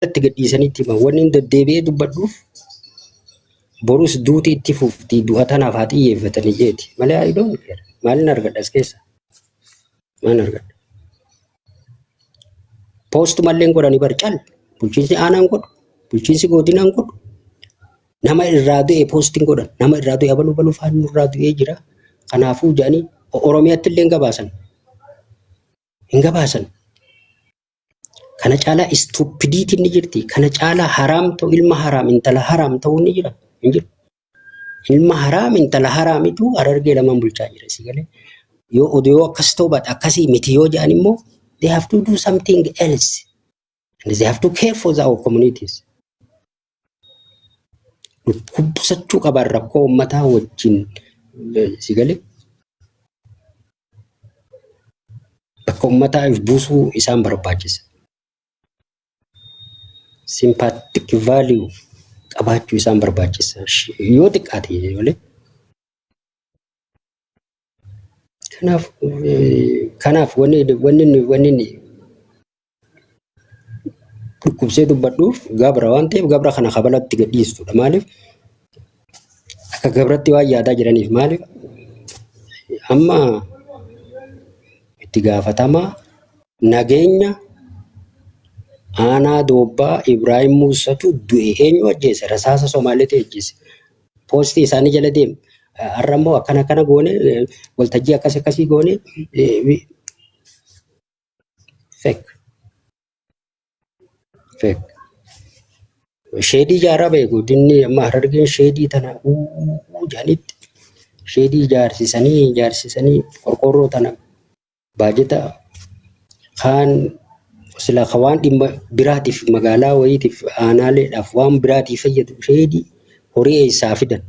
itti gadhiisanitti hima wanni hin deddeebi'ee dubbadhuuf borus duuti itti fufti du'a tanaaf haa xiyyeeffatanii jeeti malee ayidoon maalin argadha as keessa maal argadha poostu malleen godhanii barcal bulchiinsi aanaan godhu bulchiinsi godinaan godhu nama irraa du'e poostiin godhan nama irraa du'e baluu faanuu irraa du'ee jira kanaafuu jedhanii Oromiyaatti illee hin gabaasan kana caalaa istupidiitiin ni jirti kana caalaa haraam ta'u ilma haraam intala haraam ta'uu ni jira hin jiru ilma haraam intala haraamitu Harargee lamaan bulchaa jira si galee yoo odoo akkas ta'u baat akkasii miti yoo jedhan immoo they have to do something else and they have to care for our communities kubbsachuu qaban rakkoo uummataa wajjin si galee bakka uummataaf buusuu isaan barbaachisa sympathetic value qabaachuu isaan barbaachisa yoo xiqqaate malee kanaaf wanni dhukkubsee dubbadhuuf gabra waan ta'eef gabra kana kabalatti gadhiistudha maaliif akka gabratti waan yaadaa jiraniif maaliif amma itti gaafatamaa nageenya aanaa Doobbaa Ibrahim Muusatu du'e eenyu ajjeese rasaasa Somaaleetti ajjeese poostii isaanii jala deem arrammoo akkana goone waltajjii akkasii goone fake sheedii jaaraa beeku dinni amma Harargeen sheedii tana jaanitti sheedii jaarsisanii qorqorroo tana baajeta kaan sila khawaan dhimma biraatiif magaalaa wayiitiif aanaaleedhaaf waan biraatiif fayyadu sheedii horii eessaa fidan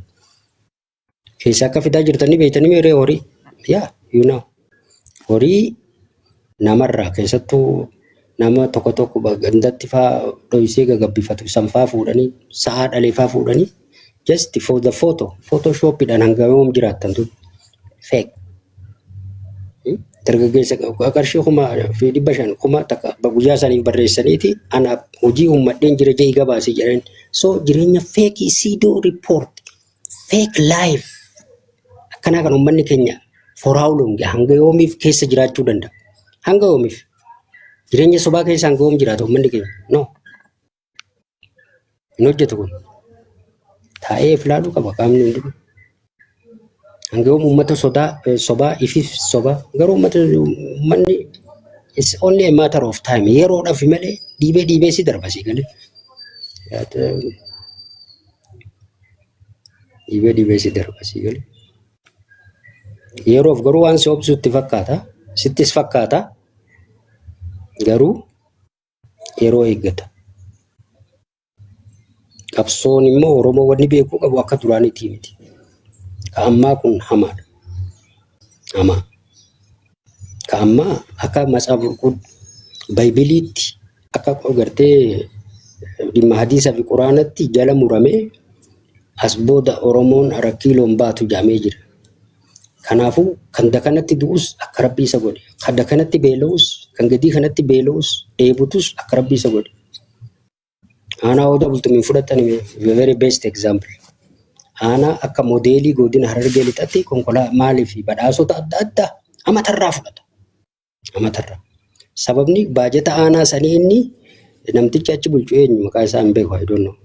eessaa akka fidaa jirtanii beektanii meeree horii horii namarraa keessattuu nama tokko gandatti faa dhoysee gagabbifatu sanfaa fuudhanii sa'aa dhaleefaa fuudhanii just for the photoshopidhaan hanga yoom jiraattan tun fake dargaggeessa qarshii kuma fi 500 takka guyyaa saniif barreessaniiti ana hojii uummadheen jira jee gabaasee jedhan so jireenya fake pseudo report fake life akkanaa kan uummanni keenya for how long hanga yoomiif keessa jiraachuu danda'a hanga yoomiif jireenya sobaa keessa hanga yoom jiraata uummanni keenya no hin hojjetu kun taa'ee filaaluu qaba qaamni hundi hanga yoom uummata sobaa ifif sobaa garuu uummanni it's only a matter of time yeroodhaaf malee dhiibee si darbasii galee dhiibee si darbasii galee yeroof garuu waan si obsuutti fakkaata sittis fakkaata garuu yeroo eeggata qabsoon immoo Oromoo wanni beekuu qabu akka duraaniitii miti ka'ammaa kun hamaadha hamaa ka'ammaa akka matsaaf Baaybiliitti akka gartee dhimma hadiisaa fi quraanatti jala muramee as booda Oromoon rakkiiloon baatu jaamee jira kanaafuu kan dakanatti du'us akka Rabbii isa godhe kan dakanatti beela'us kan gadii kanatti beela'us dheebutus akka Rabbii isa godhe aanaa Odaa Bultumiin fudhatanii very best example aanaa akka modeelii godina Harargee lixatti konkolaataa maalii fi badhaasota adda addaa amatarraa fudhata amatarraa sababni baajeta aanaa sanii inni namtichi achi bulchu eenyu maqaa isaa hin beeku I don't know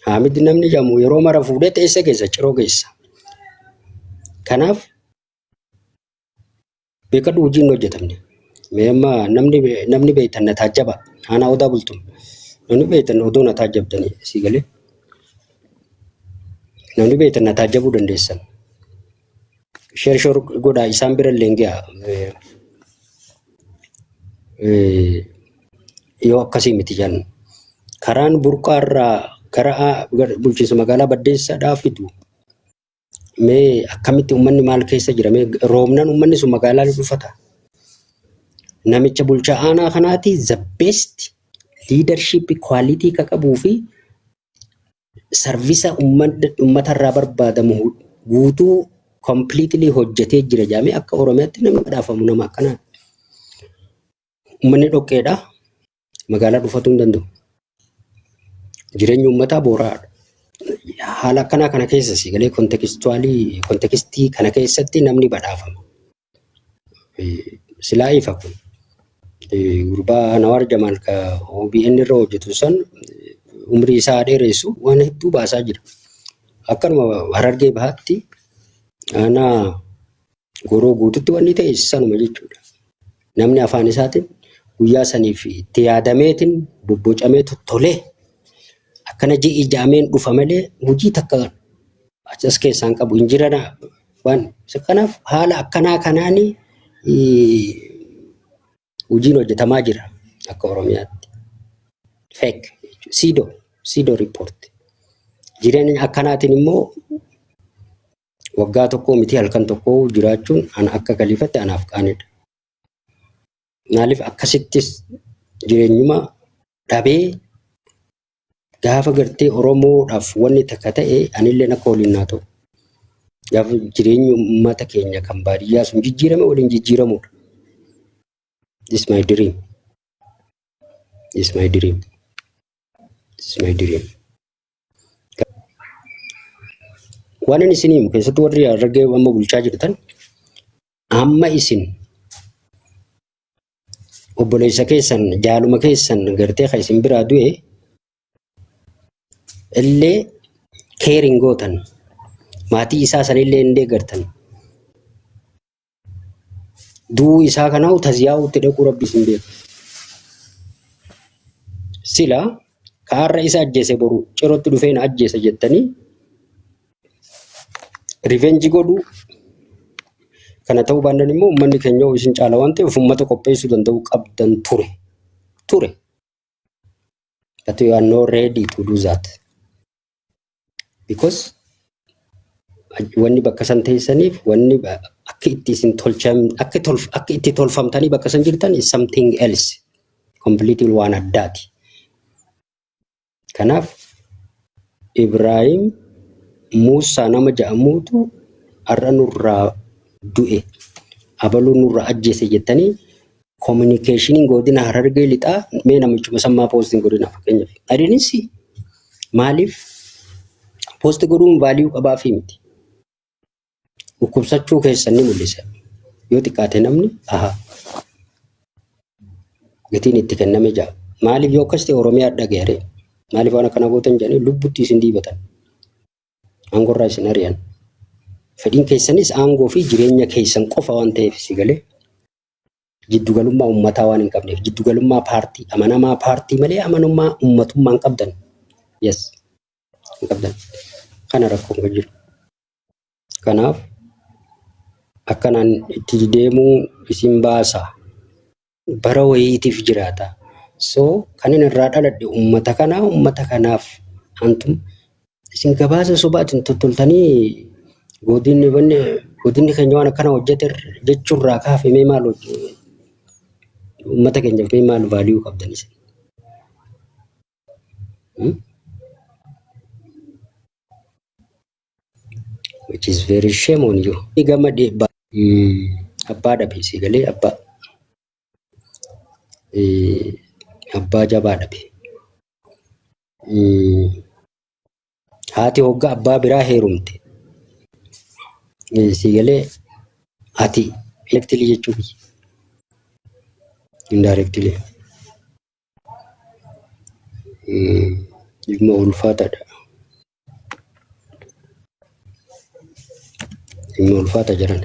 Hamid namni jedhamu yeroo mara fuudhee teessa keessa ciroo keessa kanaaf beekadhu hojiin hojjetamne meemma namni beektan na taajjaba aanaa Odaa Bultum namni beektan odoo na taajjabdanii si galee namni beektan na taajjabuu dandeessan share godhaa isaan bira leengi'a yoo akkasii miti jan karaan burqaarraa gara bulchiinsa magaalaa Baddeessaadhaa fidu mee akkamitti uummanni maal keessa jira mee roobnaan uummanni sun magaalaa dhufata namicha bulchaa aanaa kanaati the best leadership quality ka qabuu fi service uummatarraa barbaadamu guutuu completely hojjetee jira jaamee akka Oromiyaatti namni dhaafamu nama akkanaa uummanni dhoqqeedha magaalaa dhufatu hin danda'u. Jireenya uummataa booraadha. Haala akkanaa kana keessa sigalee kontekistii kana keessatti namni badhaafama. Silaa ifa kun gurbaa Anwaar Jamaal ka OBN irra hojjetu san umrii isaa dheeressu waan hedduu baasaa jira. Akkanuma Harargee Bahaatti aanaa Gooroo guututti wanni ta'e sanuma jechuudha. Namni afaan isaatiin guyyaa saniif itti yaadameetiin bobbocamee tolee akkana ija'ameen dhufa malee hojii takka achas keessaan qabu hin jirana waan kanaaf haala akkanaa kanaanii hojiin hojjetamaa jira akka Oromiyaatti. Fake pseudo report. Jireenya akkanaatiin immoo waggaa tokko miti halkan tokko jiraachuun an akka kalifatte anaaf qaanidha. Maaliif akkasittis jireenyuma dhabee gaafa gartee Oromoodhaaf wanni takka ta'e anillee akka waliin naa ta'u. Gaafa jireenyi uummata keenya kan baadiyyaa sun jijjiirame waliin jijjiiramudha. This is my dream. This is my dream. This is my dream. Waan inni isiniin keessattuu warri Harargee amma bulchaa jirtan amma isin obboleessa keessan jaaluma keessan gartee kan isin biraa du'e illee keering gootan maatii isaa sanillee illee gartan duu isaa kanaa taziyaa'utti dhaquu rabbi isin beeku. Sila kaarra isa ajjeese boru cirootti dhufeen ajjeesa jettanii revenge godhu kana ta'uu baannaan immoo uummanni keenya isin caala waan ta'eef uummata qopheessuu danda'u qabdan ture. But you are not ready to do that. Because wanni bakka san teessaniif wanni akka itti isin akka itti tolfamtanii bakka san jirtan is something else. Completely waan addaati. Kanaaf Ibrahim Musa nama jedhamuutu har'a nurraa du'e abaluu nurraa ajjeese jettanii communication godina Harargee lixaa mee namichuma sammaa posting godina fakkeenyaaf adiinisi maaliif post godhuun value qabaa fi miti dhukkubsachuu keessan ni mul'isa yoo xiqqaate namni gatiin itti kenname jira maaliif yoo akkas ta'e Oromiyaa dhagaare maaliif waan akkana gootan jedhanii lubbutti isin diibatan aangorraa isin ari'an fedhiin keessanis aangoo fi jireenya keessan qofa waan ta'eef si galee jiddugalummaa uummataa waan hin qabneef jiddugalummaa paartii amanamaa paartii malee amanummaa uummatummaa hin qabdan. Yes hin qabdan kana rakkoon kan jiru. Kanaaf akkanaan itti deemuu isin baasa bara wayiitiif jiraata. So kan inni irraa dhaladhe uummata kanaaf hantum isin gabaasa sobaatiin tottoltanii godinni keenya waan akkana hojjete jechuurraa kaafamee maal uummata keenyaaf maal value qabdan isin? Which is very shame on you. Gama dhibba abbaa dhabe si galee abbaa jabaa dhabe. Haati hoggaa abbaa biraa heerumte. Si galee ati directly jechuun indirectly dhimma ulfaataadha. Dhimma ulfaata jiran.